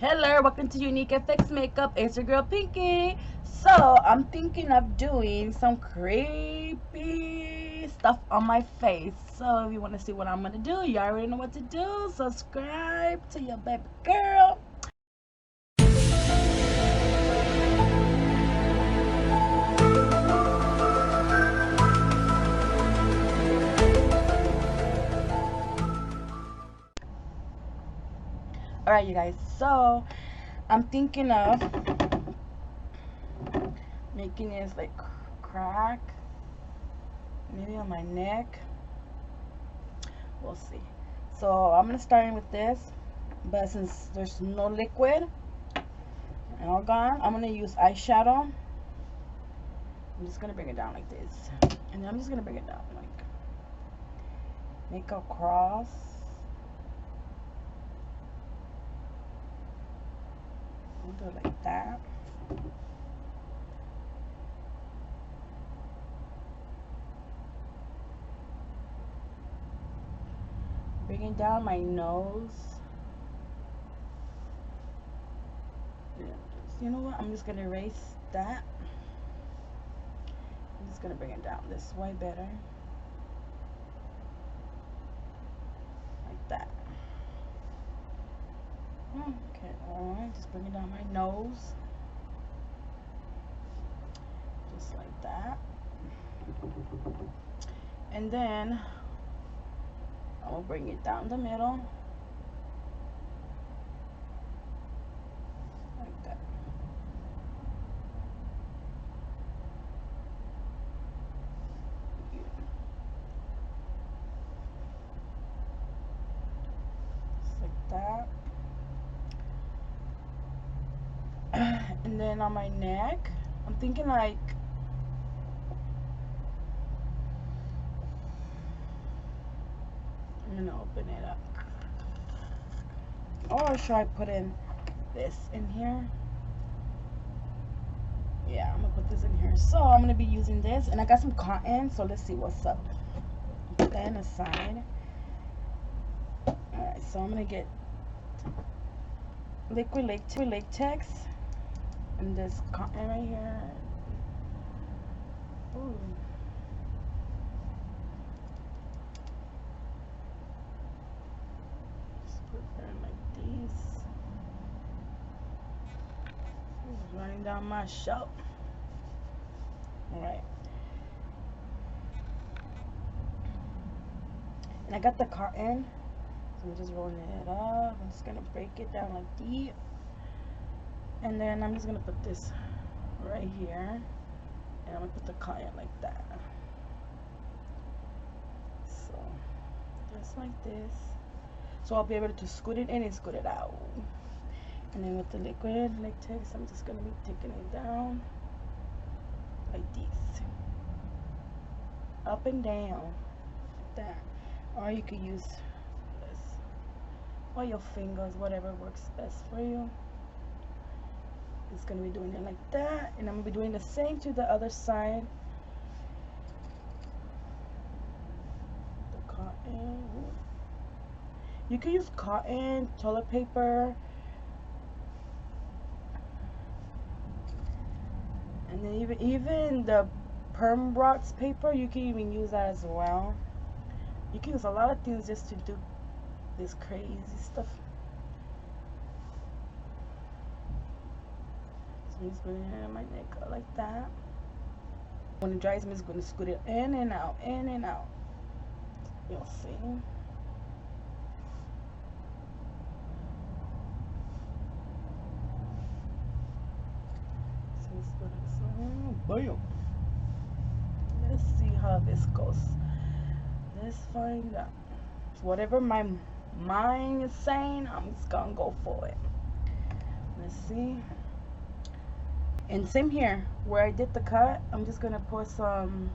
Hello, welcome to Unique FX Makeup. It's your girl Pinky. So I'm thinking of doing some creepy stuff on my face. So if you want to see what I'm gonna do, you already know what to do. Subscribe to your baby girl. Alright, you guys. So I'm thinking of making this like crack, maybe on my neck. We'll see. So I'm gonna start in with this, but since there's no liquid and all gone, I'm gonna use eyeshadow. I'm just gonna bring it down like this, and then I'm just gonna bring it down like make a cross. I'll do it like that. Bringing down my nose. You know what? I'm just gonna erase that. I'm just gonna bring it down this way better. Like that. Okay, alright, just bring it down my nose. Just like that. And then I will bring it down the middle. Like that. Just like that. And then on my neck, I'm thinking like I'm gonna open it up. Or should I put in this in here? Yeah, I'm gonna put this in here. So I'm gonna be using this, and I got some cotton, so let's see what's up. Put that aside. Alright, so I'm gonna get liquid latex and this cotton right here. Ooh. Just put them like these. It's running down my show. Alright. And I got the cotton. So I'm just rolling it up. I'm just gonna break it down like deep. And then I'm just gonna put this right here. And I'm gonna put the cotton like that. So just like this. So I'll be able to scoot it in and scoot it out. And then with the liquid latex, I'm just gonna be taking it down like this. Up and down. Like that. Or you could use this. Or your fingers, whatever works best for you. It's gonna be doing it like that, and I'm gonna be doing the same to the other side. The cotton. You can use cotton, toilet paper, and then even the perm rocks paper. You can even use that as well. You can use a lot of things just to do this crazy stuff. I'm just putting it in my neck like that. When it dries, I'm just going to scoot it in and out, in and out. You'll see. So let's put it boom. Let's see how this goes. Let's find out. Whatever my mind is saying, I'm just gonna go for it. Let's see. And same here, where I did the cut, I'm just gonna put some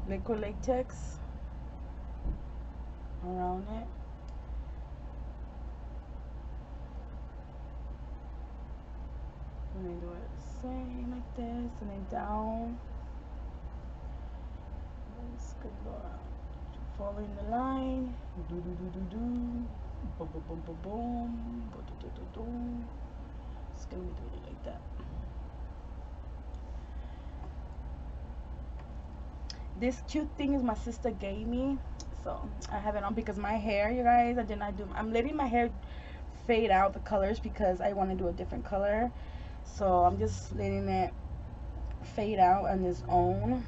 liquid latex around it. And then do it the same like this, and then down. Just go around, following the line. Do do do do do. Boom, boom, boom, boom, boom. Boom, do, do, do, do. It's gonna be doing it like that. This cute thing is my sister gave me, so I have it on because my hair, you guys, I did not do. I'm letting my hair fade out the colors because I want to do a different color. So I'm just letting it fade out on its own.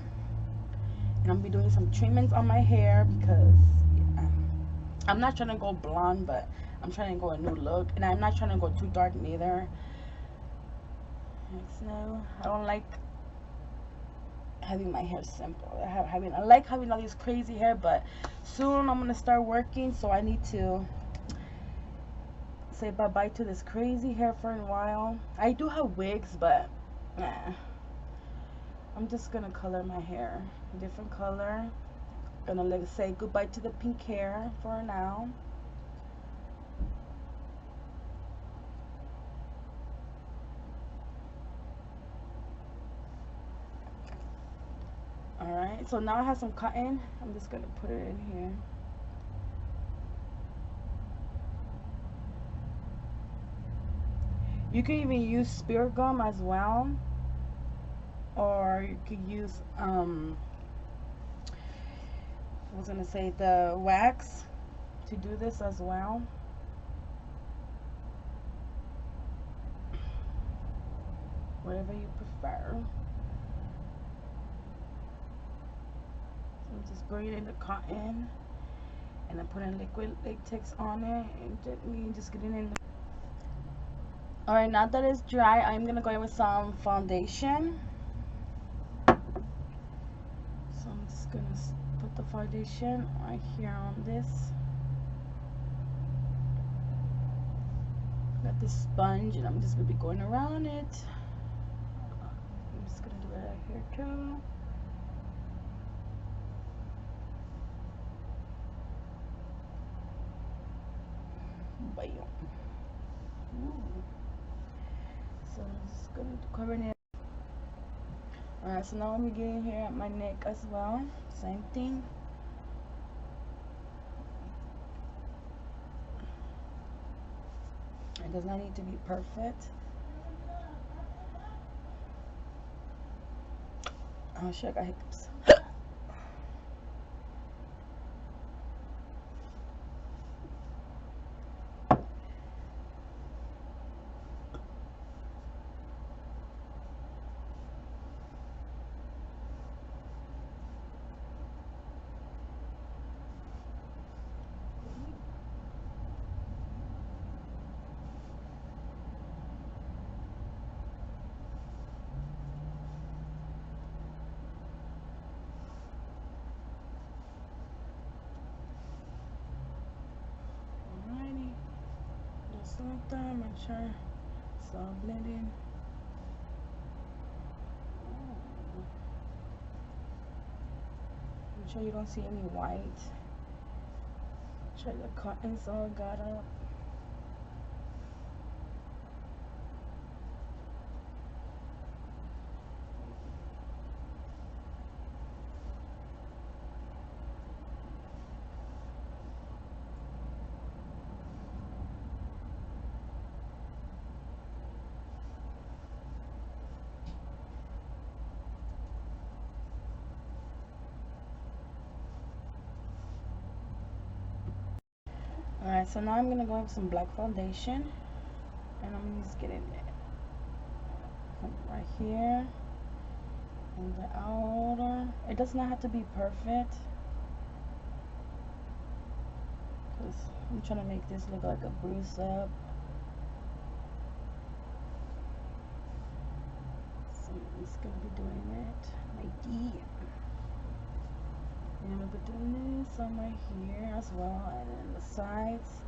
And I'm gonna be doing some treatments on my hair because I'm not trying to go blonde, but I'm trying to go a new look, and I'm not trying to go too dark neither. No, I don't like having my hair simple. I like having all these crazy hair, but soon I'm gonna start working, so I need to say bye bye to this crazy hair for a while. I do have wigs, but nah. I'm just gonna color my hair a different color. Gonna like say goodbye to the pink hair for now. Alright, so now I have some cotton. I'm just gonna put it in here. You can even use spirit gum as well, or you could use I was gonna say the wax to do this as well. Whatever you prefer. So I'm just braiding the cotton, and I'm putting liquid latex on it and gently just getting in. Alright, now that it's dry, I'm gonna go in with some foundation. So I'm just gonna put the foundation right here on this. Got this sponge, and I'm just gonna be going around it. I'm just gonna do it right here too. Bam. Ooh. So I'm just gonna cover it. Alright, so now I'm getting here at my neck as well. Same thing. It does not need to be perfect. Oh shit, I got hiccups. Alrighty. Just like that, make sure it's all blended. Make sure you don't see any white. Make sure the cotton's all got up. Alright, so now I'm gonna go with some black foundation, and I'm gonna just get in there. Come right here, and the outer. It does not have to be perfect, because I'm trying to make this look like a bruise up. So I'm just gonna be doing it like that. And I'm gonna be doing this on my here as well, and then the sides.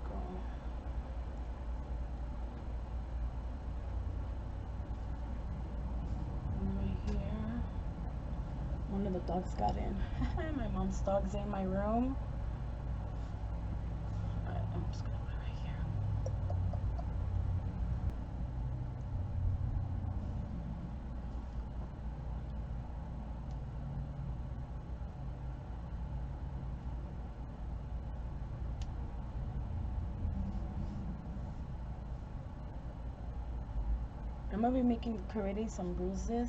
Go. And right here. One of the dogs got in. My mom's dog's in my room. Alright, I'm just gonna put it right here. I'm gonna be making creating some bruises.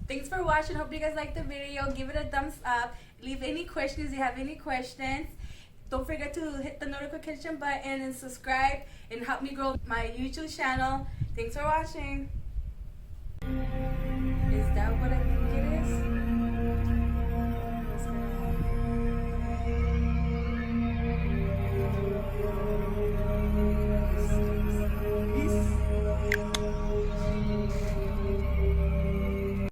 Thanks for watching. Hope you guys liked the video. Give it a thumbs up. Leave any questions if you have any questions. Don't forget to hit the notification button and subscribe and help me grow my YouTube channel. Thanks for watching. Is that what I think it is?